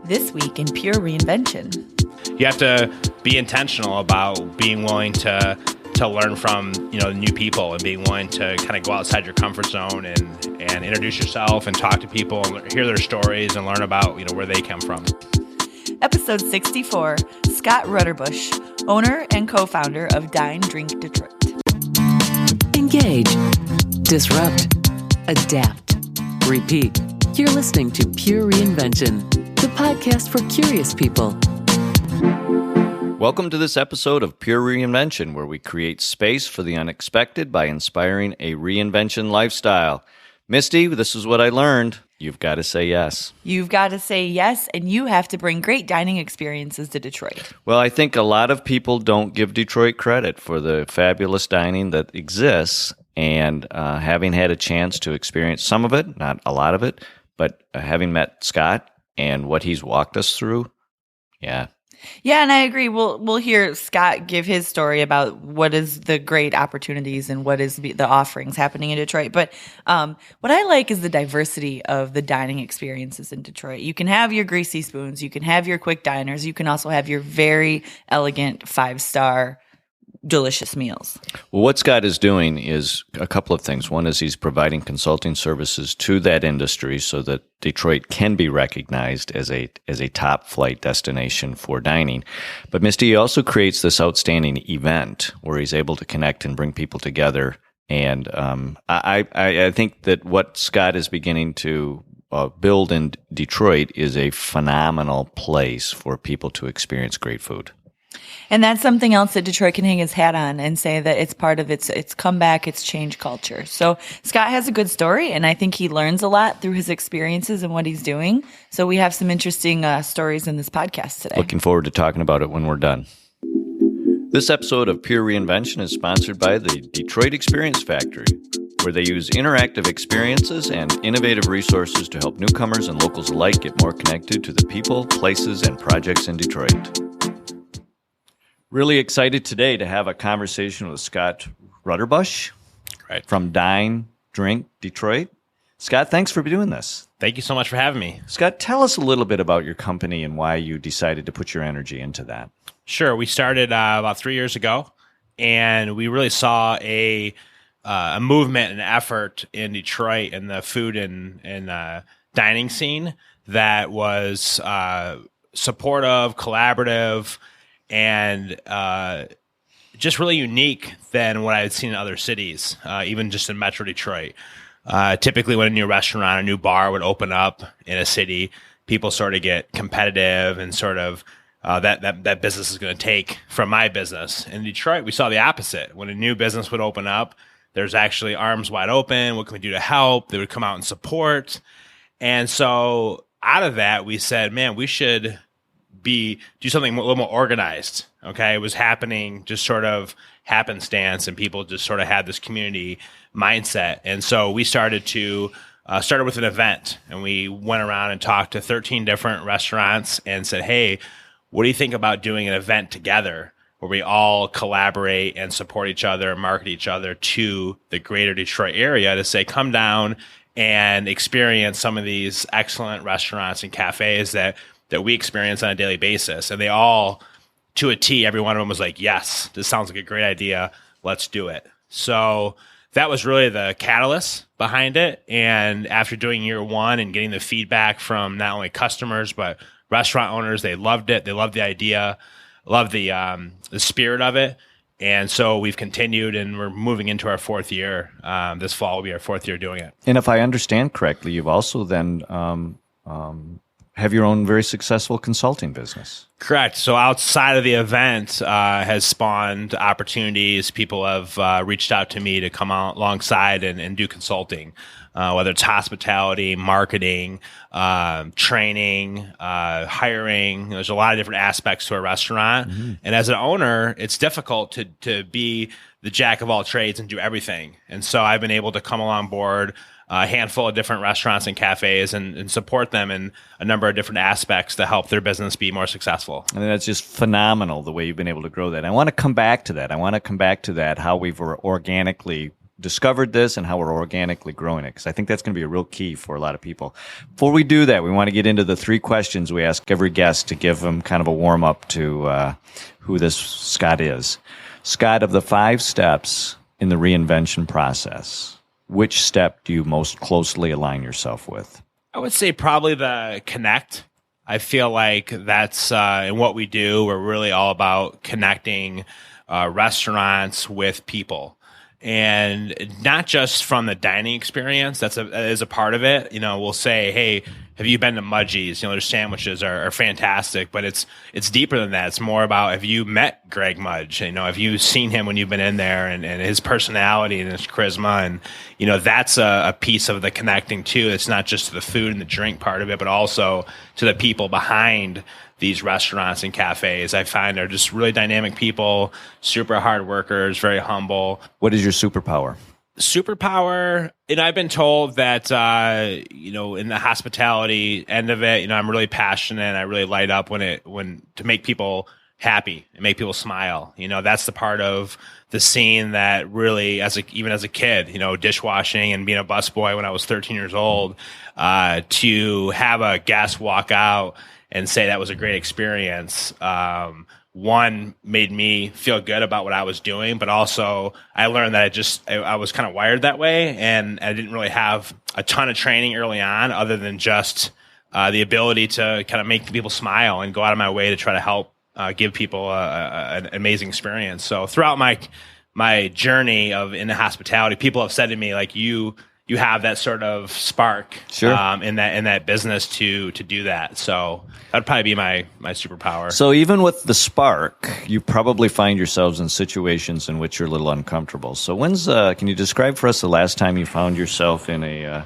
This week in Pure Reinvention. You have to be intentional about being willing to learn from new people and being willing to kind of go outside your comfort zone and introduce yourself and talk to people and hear their stories and learn about where they come from. Episode 64, Scott Rutterbush, owner and co-founder of Dine Drink Detroit. Engage, disrupt, adapt, repeat. You're listening to Pure Reinvention, the podcast for curious people. Welcome to this episode of Pure Reinvention, where we create space for the unexpected by inspiring a reinvention lifestyle. Misty, this is what I learned. You've got to say yes. You've got to say yes, and you have to bring great dining experiences to Detroit. Well, I think a lot of people don't give Detroit credit for the fabulous dining that exists, and having had a chance to experience some of it, not a lot of it, but having met Scott and what he's walked us through, yeah. Yeah, and I agree. We'll hear Scott give his story about what is the great opportunities and what is the offerings happening in Detroit. But what I like is the diversity of the dining experiences in Detroit. You can have your greasy spoons, you can have your quick diners, you can also have your very elegant 5-star delicious meals. Well, what Scott is doing is a couple of things. One is he's providing consulting services to that industry so that Detroit can be recognized as a top flight destination for dining. But Misty also creates this outstanding event where he's able to connect and bring people together. And I think that what Scott is beginning to build in Detroit is a phenomenal place for people to experience great food. And that's something else that Detroit can hang his hat on and say that it's part of its comeback, its change culture. So Scott has a good story, and I think he learns a lot through his experiences and what he's doing. So we have some interesting stories in this podcast today. Looking forward to talking about it when we're done. This episode of Pure Reinvention is sponsored by the Detroit Experience Factory, where they use interactive experiences and innovative resources to help newcomers and locals alike get more connected to the people, places, and projects in Detroit. Really excited today to have a conversation with Scott Rutterbush from Dine Drink Detroit. Scott, thanks for doing this. Thank you so much for having me. Scott, tell us a little bit about your company and why you decided to put your energy into that. Sure. We started about 3 years ago, and we really saw a movement and effort in Detroit in the food and dining scene that was supportive, collaborative, and just really unique than what I had seen in other cities, even just in Metro Detroit. Typically, when a new restaurant, a new bar would open up in a city, people sort of get competitive and sort of that business is going to take from my business. In Detroit, we saw the opposite. When a new business would open up, there's actually arms wide open. What can we do to help? They would come out and support. And so out of that, we said, man, we should do something a little more organized. Okay. It was happening just sort of happenstance, and people just sort of had this community mindset. And so we started with an event, and we went around and talked to 13 different restaurants and said, hey, what do you think about doing an event together where we all collaborate and support each other and market each other to the greater Detroit area to say, come down and experience some of these excellent restaurants and cafes that we experience on a daily basis. And they all, to a T, every one of them was like, yes, this sounds like a great idea. Let's do it. So that was really the catalyst behind it. And after doing year one and getting the feedback from not only customers, but restaurant owners, they loved it. They loved the idea, loved the spirit of it. And so we've continued, and we're moving into our fourth year. This fall will be our fourth year doing it. And if I understand correctly, you've also then have your own very successful consulting business. Correct. So outside of the event has spawned opportunities. People have reached out to me to come out alongside and do consulting, whether it's hospitality, marketing, training, hiring. There's a lot of different aspects to a restaurant. Mm-hmm. And as an owner, it's difficult to be the jack of all trades and do everything. And so I've been able to come along board a handful of different restaurants and cafes and support them in a number of different aspects to help their business be more successful. And that's just phenomenal the way you've been able to grow that. I want to come back to that. How we've organically discovered this and how we're organically growing it, because I think that's going to be a real key for a lot of people. Before we do that, we want to get into the 3 questions we ask every guest to give them kind of a warm-up to who this Scott is. Scott, of the 5 steps in the reinvention process, which step do you most closely align yourself with? I would say probably the connect. I feel like that's in what we do. We're really all about connecting restaurants with people. And not just from the dining experience, that is a part of it. We'll say, hey, have you been to Mudgee's? Their sandwiches are fantastic, but it's deeper than that. It's more about, have you met Greg Mudge? Have you seen him when you've been in there, and his personality and his charisma? And, that's a piece of the connecting too. It's not just the food and the drink part of it, but also to the people behind these restaurants and cafes. I find are just really dynamic people, super hard workers, very humble. What is your superpower? Superpower, and I've been told that, in the hospitality end of it, I'm really passionate. I really light up when to make people happy and make people smile. That's the part of the scene that really, even as a kid, dishwashing and being a busboy when I was 13 years old, to have a guest walk out and say that was a great experience. One, made me feel good about what I was doing, but also I learned that I was kind of wired that way, and I didn't really have a ton of training early on other than just the ability to kind of make people smile and go out of my way to try to help give people an amazing experience. So throughout my journey in the hospitality, people have said to me, like, you have that sort of spark, sure, in that business to do that. So that'd probably be my superpower. So even with the spark, you probably find yourselves in situations in which you're a little uncomfortable. So can you describe for us the last time you found yourself in a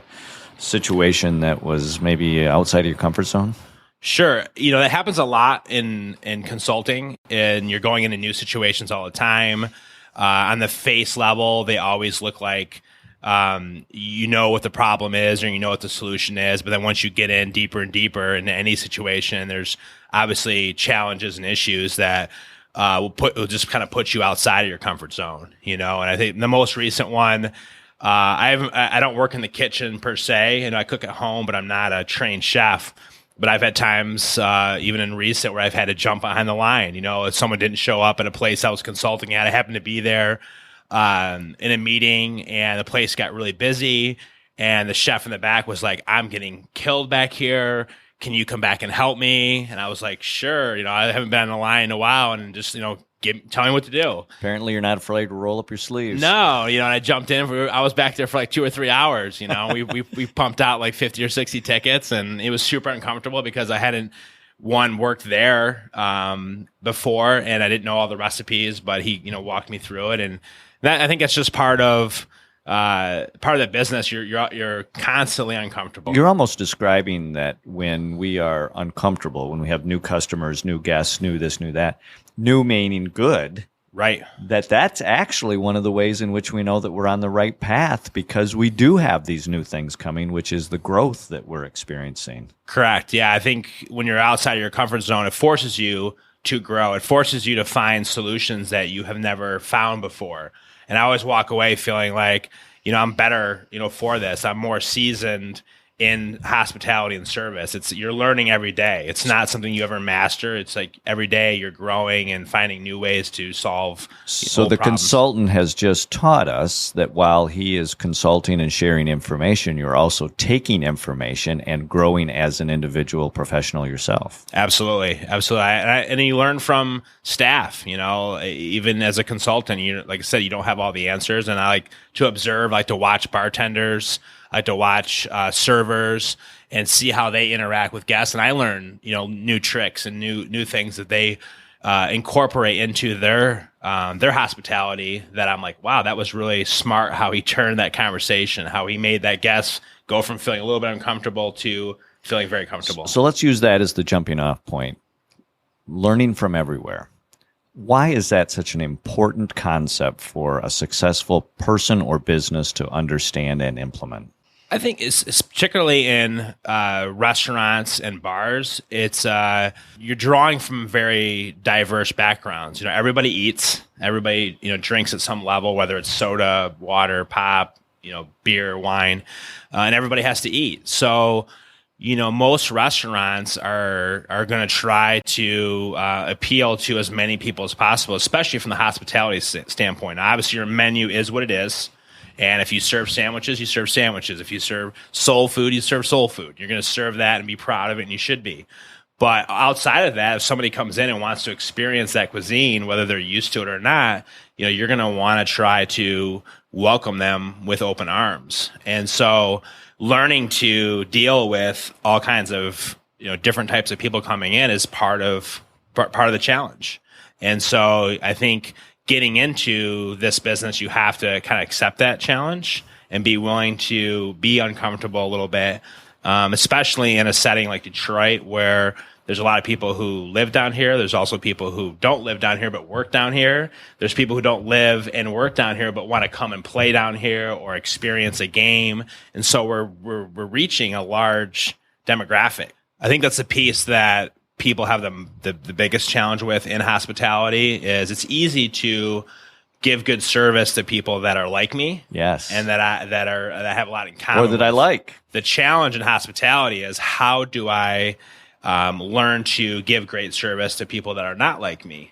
situation that was maybe outside of your comfort zone? Sure. That happens a lot in consulting, and you're going into new situations all the time. On the face level, they always look like, what the problem is, or what the solution is. But then once you get in deeper and deeper into any situation, there's obviously challenges and issues that will just kind of put you outside of your comfort zone. And I think the most recent one, I don't work in the kitchen per se, I cook at home, but I'm not a trained chef. But I've had times, even in recent, where I've had to jump behind the line. If someone didn't show up at a place I was consulting at, I happened to be there in a meeting, and the place got really busy, and the chef in the back was like, I'm getting killed back here. Can you come back and help me? And I was like, sure. I haven't been on the line in a while, and just, tell me what to do. Apparently you're not afraid to roll up your sleeves. No, and I jumped in. I was back there for like 2 or 3 hours. We pumped out like 50 or 60 tickets, and it was super uncomfortable because I hadn't worked there before, and I didn't know all the recipes, but he walked me through it, and that, I think that's just part of the business. You're constantly uncomfortable. You're almost describing that when we are uncomfortable, when we have new customers, new guests, new this, new that, new meaning good, right? That's actually one of the ways in which we know that we're on the right path, because we do have these new things coming, which is the growth that we're experiencing. Correct. Yeah, I think when you're outside of your comfort zone, it forces you to grow. It forces you to find solutions that you have never found before. And I always walk away feeling like, I'm better, for this. I'm more seasoned in hospitality and service. You're learning every day. It's not something you ever master. It's like every day you're growing and finding new ways to solve So the problems. Consultant has just taught us that while he is consulting and sharing information, you're also taking information and growing as an individual professional yourself. Absolutely. And you learn from staff, even as a consultant, like I said, you don't have all the answers. And I like to observe, like to watch bartenders, I like to watch servers and see how they interact with guests. And I learn, new tricks and new things that they incorporate into their hospitality, that I'm like, wow, that was really smart how he turned that conversation, how he made that guest go from feeling a little bit uncomfortable to feeling very comfortable. So let's use that as the jumping off point. Learning from everywhere. Why is that such an important concept for a successful person or business to understand and implement? I think it's particularly in restaurants and bars. It's you're drawing from very diverse backgrounds. Everybody eats, everybody drinks at some level, whether it's soda, water, pop, beer, wine, and everybody has to eat. So most restaurants are going to try to appeal to as many people as possible, especially from the hospitality standpoint. Now, obviously, your menu is what it is. And if you serve sandwiches, you serve sandwiches. If you serve soul food, you serve soul food. You're going to serve that and be proud of it, and you should be. But outside of that, if somebody comes in and wants to experience that cuisine, whether they're used to it or not, you're going to want to try to welcome them with open arms. And so learning to deal with all kinds of different types of people coming in is part of the challenge. And so I think getting into this business, you have to kind of accept that challenge and be willing to be uncomfortable a little bit, especially in a setting like Detroit, where there's a lot of people who live down here. There's also people who don't live down here but work down here. There's people who don't live and work down here but want to come and play down here or experience a game. And so we're reaching a large demographic. I think that's a piece that people have the biggest challenge with in hospitality. Is it's easy to give good service to people that are like me, yes, and that have a lot in common, or that I like. The challenge in hospitality is, how do I learn to give great service to people that are not like me?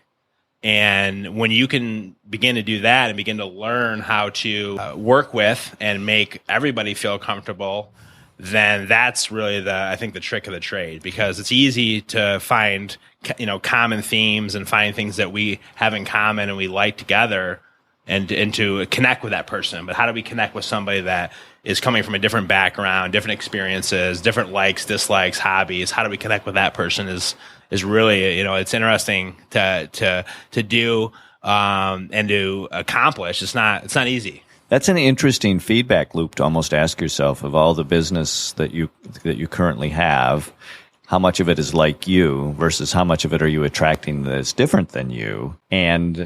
And when you can begin to do that and begin to learn how to work with and make everybody feel comfortable, then that's really I think the trick of the trade, because it's easy to find, common themes and find things that we have in common and we like together and to connect with that person. But how do we connect with somebody that is coming from a different background, different experiences, different likes, dislikes, hobbies? How do we connect with that person is really, it's interesting to do and to accomplish. It's not easy. That's an interesting feedback loop to almost ask yourself, of all the business that you currently have, how much of it is like you versus how much of it are you attracting that's different than you, and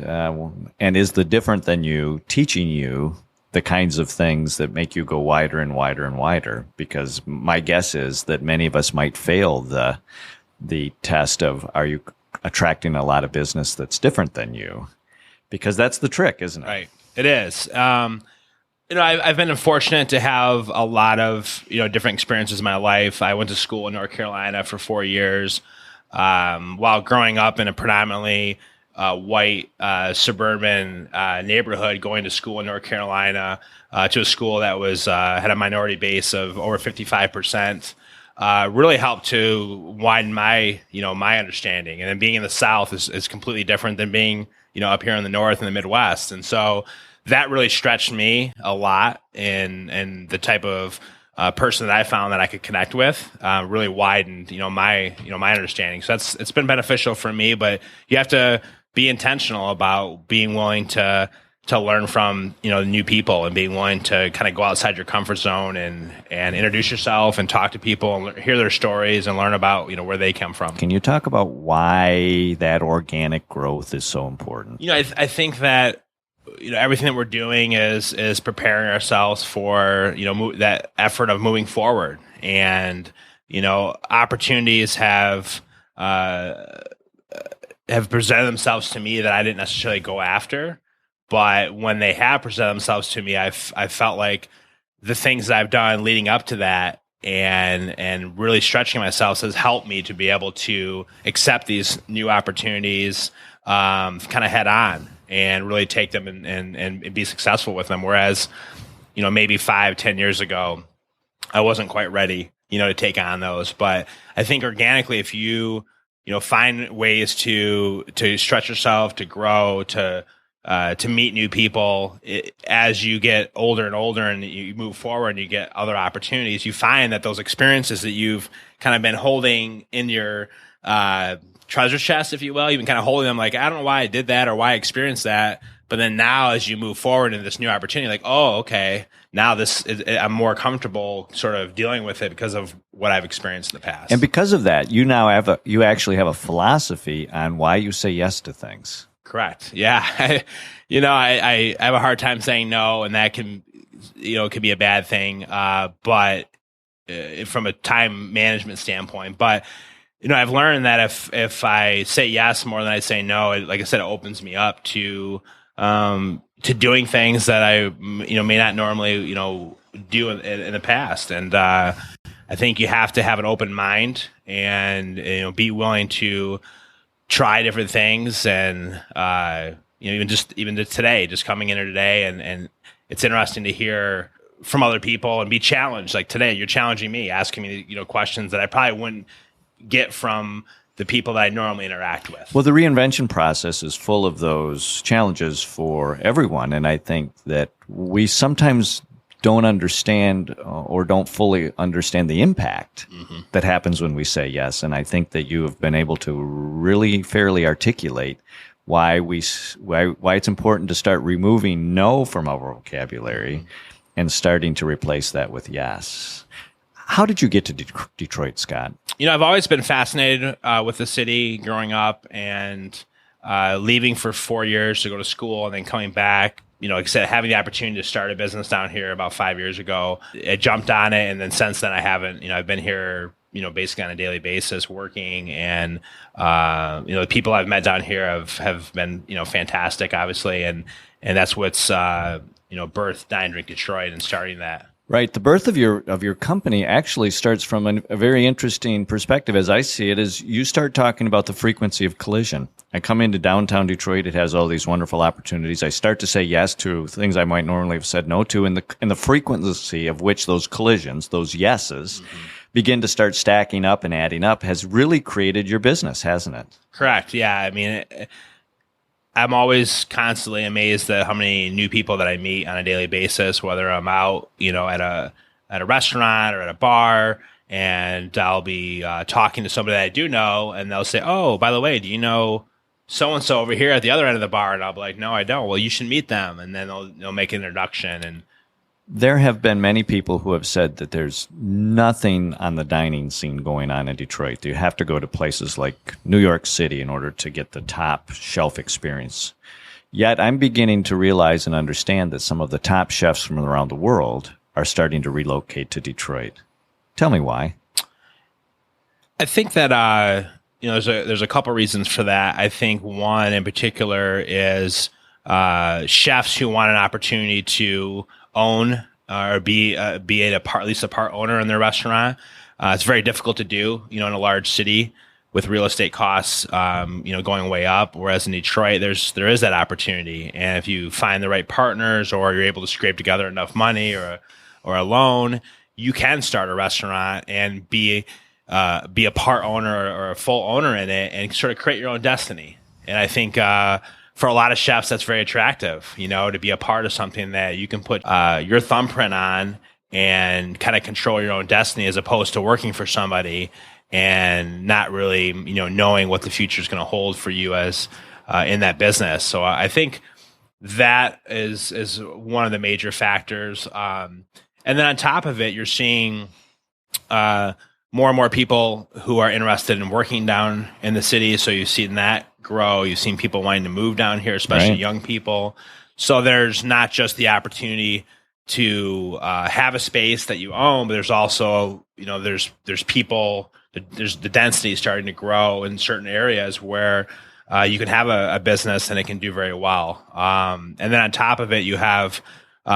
is the different than you teaching you the kinds of things that make you go wider and wider and wider? Because my guess is that many of us might fail the test of, are you attracting a lot of business that's different than you? Because that's the trick, isn't it? Right. It is. I've been fortunate to have a lot of, different experiences in my life. I went to school in North Carolina for 4 years, while growing up in a predominantly white suburban neighborhood. Going to school in North Carolina, to a school that was had a minority base of over 55%, really helped to widen my understanding. And then being in the South is completely different than being up here in the North and the Midwest. And so that really stretched me a lot in the type of person that I found that I could connect with. Really widened, my understanding. So it's been beneficial for me. But you have to be intentional about being willing to learn from new people, and being willing to kind of go outside your comfort zone and introduce yourself and talk to people and hear their stories and learn about where they come from. Can you talk about why that organic growth is so important? I think that everything that we're doing is preparing ourselves for that effort of moving forward. And opportunities have presented themselves to me that I didn't necessarily go after. But when they have presented themselves to me, I've felt like the things that I've done leading up to that and really stretching myself has helped me to be able to accept these new opportunities kind of head on and really take them and be successful with them. Whereas, maybe 5-10 years ago, I wasn't quite ready, to take on those. But I think organically, if you find ways to stretch yourself, to grow, to meet new people, as you get older and older and you move forward and you get other opportunities, you find that those experiences that you've kind of been holding in your treasure chest, if you will, you've been kind of holding them like, I don't know why I did that or why I experienced that. But then now as you move forward into this new opportunity, like, oh, okay, now I'm more comfortable sort of dealing with it because of what I've experienced in the past. And because of that, you actually have a philosophy on why you say yes to things. Correct. Yeah. I have a hard time saying no, and that can it could be a bad thing, but from a time management standpoint. But I've learned that if I say yes more than I say no, like I said, it opens me up to doing things that I may not normally do in the past. And I think you have to have an open mind and be willing to try different things. And even today, just coming in here today, and it's interesting to hear from other people and be challenged. Like today, you're challenging me, asking me questions that I probably wouldn't get from the people that I normally interact with. Well, the reinvention process is full of those challenges for everyone. And I think that we sometimes don't understand or don't fully understand the impact that happens when we say yes. And I think that you have been able to really fairly articulate why it's important to start removing no from our vocabulary and starting to replace that with yes. How did you get to Detroit, Scott? I've always been fascinated with the city growing up, and leaving for 4 years to go to school and then coming back. Like I said, having the opportunity to start a business down here about 5 years ago, I jumped on it, and then since then I haven't. I've been here, basically on a daily basis working, and the people I've met down here have been fantastic, obviously, and that's what's birthed Dine Drink Detroit and starting that. Right. The birth of your company actually starts from a very interesting perspective, as I see it, is you start talking about the frequency of collision. I come into downtown Detroit. It has all these wonderful opportunities. I start to say yes to things I might normally have said no to, and the frequency of which those collisions, those yeses, begin to start stacking up and adding up has really created your business, hasn't it? Correct. Yeah. I mean, I'm always constantly amazed at how many new people that I meet on a daily basis, whether I'm out, at a restaurant or at a bar, and I'll be talking to somebody that I do know, and they'll say, "Oh, by the way, do you know so-and-so over here at the other end of the bar?" And I'll be like, "No, I don't." "Well, you should meet them." And then they'll make an introduction. And there have been many people who have said that there's nothing on the dining scene going on in Detroit. You have to go to places like New York City in order to get the top shelf experience. Yet I'm beginning to realize and understand that some of the top chefs from around the world are starting to relocate to Detroit. Tell me why. I think that there's a couple reasons for that. I think one in particular is chefs who want an opportunity to own or be at least a part owner in their restaurant. It's very difficult to do, in a large city with real estate costs, going way up. Whereas in Detroit, there is that opportunity, and if you find the right partners or you're able to scrape together enough money or a loan, you can start a restaurant and be a part owner or a full owner in it and sort of create your own destiny. And I think for a lot of chefs, that's very attractive, to be a part of something that you can put your thumbprint on and kind of control your own destiny, as opposed to working for somebody and not really, knowing what the future is going to hold for you as in that business. So I think that is one of the major factors. And then on top of it, you're seeing more and more people who are interested in working down in the city. So you've seen that grow. You've seen people wanting to move down here, especially right. Young people. So there's not just the opportunity to have a space that you own, but there's also, there's people, there's the density starting to grow in certain areas where you can have a business and it can do very well. And then on top of it, you have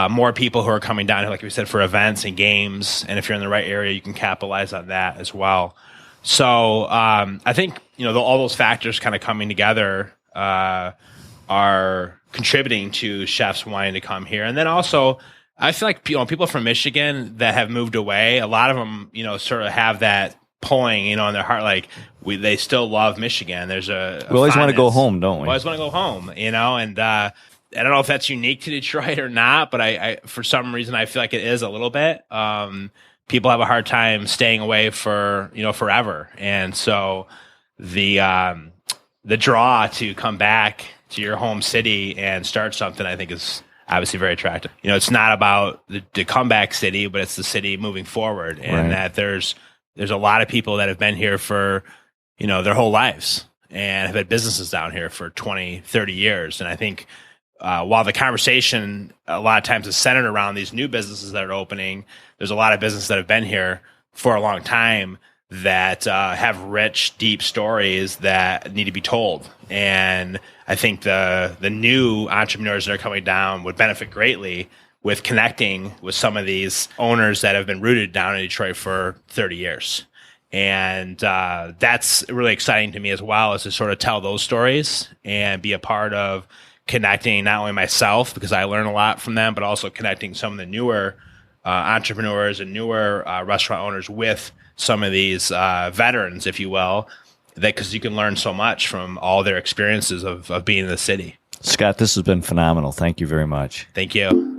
more people who are coming down here, like we said, for events and games. And if you're in the right area, you can capitalize on that as well. So I think, all those factors kind of coming together are contributing to chefs wanting to come here. And then also, I feel like people from Michigan that have moved away, a lot of them, sort of have that pulling, in their heart. Like they still love Michigan. There's a we always want to go home, don't we? We always want to go home, and I don't know if that's unique to Detroit or not, but I for some reason I feel like it is a little bit. People have a hard time staying away for forever, and so the draw to come back to your home city and start something, I think, is obviously very attractive. It's not about the comeback city, but it's the city moving forward, and that there's a lot of people that have been here for their whole lives and have had businesses down here for 20, 30 years, and I think while the conversation a lot of times is centered around these new businesses that are opening, there's a lot of businesses that have been here for a long time that have rich, deep stories that need to be told. And I think the new entrepreneurs that are coming down would benefit greatly with connecting with some of these owners that have been rooted down in Detroit for 30 years. And that's really exciting to me as well, is to sort of tell those stories and be a part of connecting not only myself, because I learn a lot from them, but also connecting some of the newer entrepreneurs and newer restaurant owners with some of these veterans, if you will, because you can learn so much from all their experiences of being in the city. Scott, this has been phenomenal. Thank you very much. Thank you.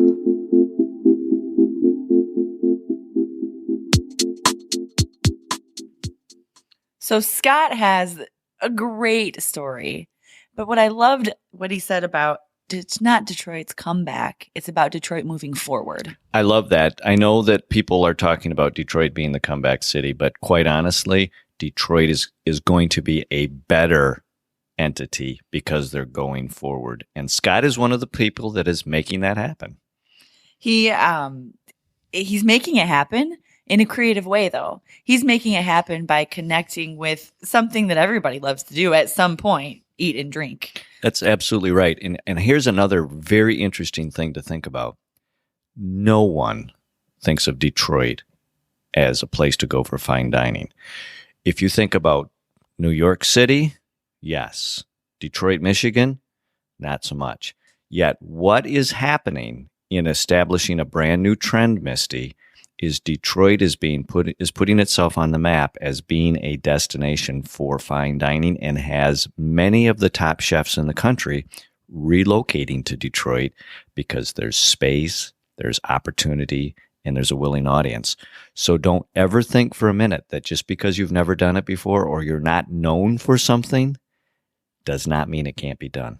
So Scott has a great story, but what I loved what he said about it's not Detroit's comeback. It's about Detroit moving forward. I love that. I know that people are talking about Detroit being the comeback city, but quite honestly, Detroit is going to be a better entity because they're going forward. And Scott is one of the people that is making that happen. He's making it happen in a creative way, though. He's making it happen by connecting with something that everybody loves to do at some point, eat and drink. That's absolutely right. And here's another very interesting thing to think about. No one thinks of Detroit as a place to go for fine dining. If you think about New York City, yes. Detroit, Michigan, not so much. Yet what is happening in establishing a brand new trend, Misty, is Detroit is putting itself on the map as being a destination for fine dining, and has many of the top chefs in the country relocating to Detroit because there's space, there's opportunity, and there's a willing audience. So don't ever think for a minute that just because you've never done it before or you're not known for something does not mean it can't be done.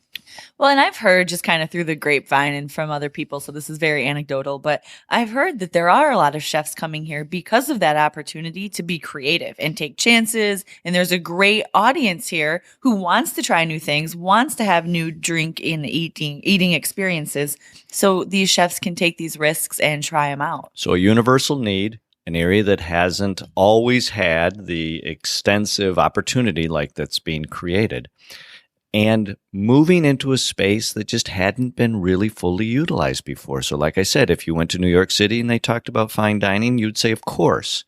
Well, and I've heard just kind of through the grapevine and from other people, so this is very anecdotal, but I've heard that there are a lot of chefs coming here because of that opportunity to be creative and take chances. And there's a great audience here who wants to try new things, wants to have new drink and eating experiences. So these chefs can take these risks and try them out. So a universal need, an area that hasn't always had the extensive opportunity like that's being created, and moving into a space that just hadn't been really fully utilized before. So like I said, if you went to New York City and they talked about fine dining, you'd say, of course.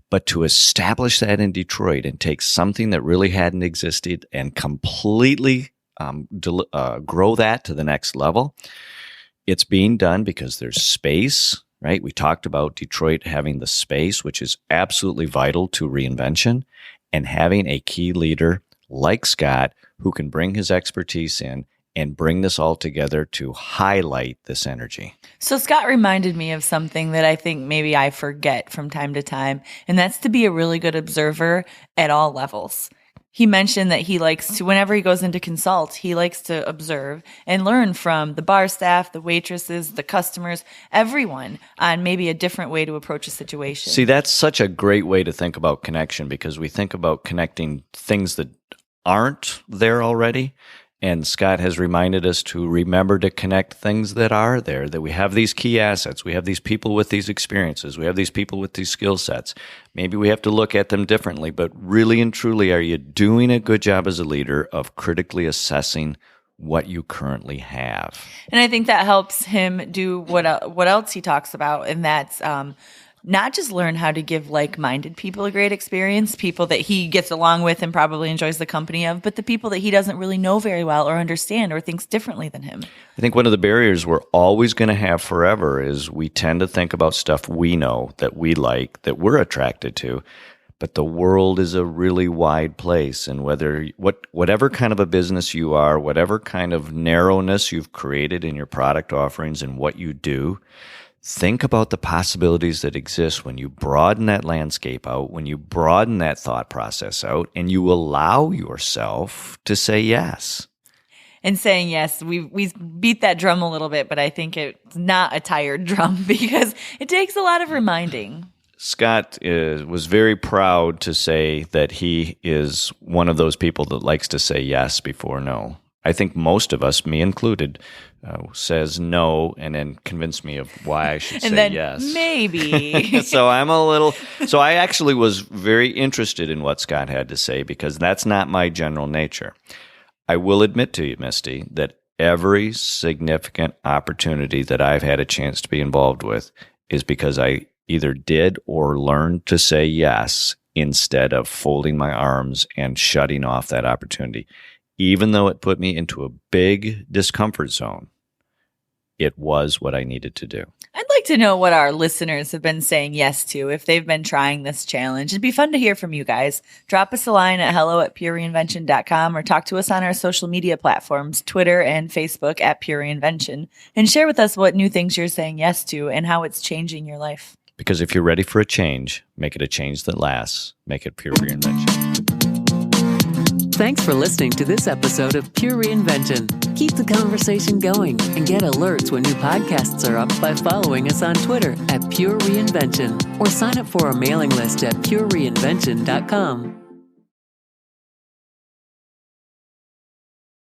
But to establish that in Detroit and take something that really hadn't existed and completely grow that to the next level, it's being done because there's space, right? We talked about Detroit having the space, which is absolutely vital to reinvention, and having a key leader like Scott who can bring his expertise in and bring this all together to highlight this energy. So Scott reminded me of something that I think maybe I forget from time to time, and that's to be a really good observer at all levels. He mentioned that he likes to, whenever he goes into consult, he likes to observe and learn from the bar staff, the waitresses, the customers, everyone on maybe a different way to approach a situation. See, that's such a great way to think about connection, because we think about connecting things that aren't there already. And Scott has reminded us to remember to connect things that are there, that we have these key assets. We have these people with these experiences. We have these people with these skill sets. Maybe we have to look at them differently, but really and truly, are you doing a good job as a leader of critically assessing what you currently have? And I think that helps him do what else he talks about, and that's not just learn how to give like-minded people a great experience, people that he gets along with and probably enjoys the company of, but the people that he doesn't really know very well or understand or thinks differently than him. I think one of the barriers we're always going to have forever is we tend to think about stuff we know, that we like, that we're attracted to, but the world is a really wide place. And whatever kind of a business you are, whatever kind of narrowness you've created in your product offerings and what you do, think about the possibilities that exist when you broaden that landscape out, when you broaden that thought process out, and you allow yourself to say yes. And saying yes, we beat that drum a little bit, but I think it's not a tired drum because it takes a lot of reminding. Scott was very proud to say that he is one of those people that likes to say yes before no. I think most of us, me included, says no and then convince me of why I should And say then yes. maybe. So I actually was very interested in what Scott had to say because that's not my general nature. I will admit to you, Misty, that every significant opportunity that I've had a chance to be involved with is because I either did or learned to say yes instead of folding my arms and shutting off that opportunity. Even though it put me into a big discomfort zone, it was what I needed to do. I'd like to know what our listeners have been saying yes to if they've been trying this challenge. It'd be fun to hear from you guys. Drop us a line at hello@purereinvention.com or talk to us on our social media platforms, Twitter and Facebook at Pure Reinvention, and share with us what new things you're saying yes to and how it's changing your life. Because if you're ready for a change, make it a change that lasts. Make it Pure Reinvention. Thanks for listening to this episode of Pure Reinvention. Keep the conversation going and get alerts when new podcasts are up by following us on Twitter at Pure Reinvention or sign up for our mailing list at purereinvention.com.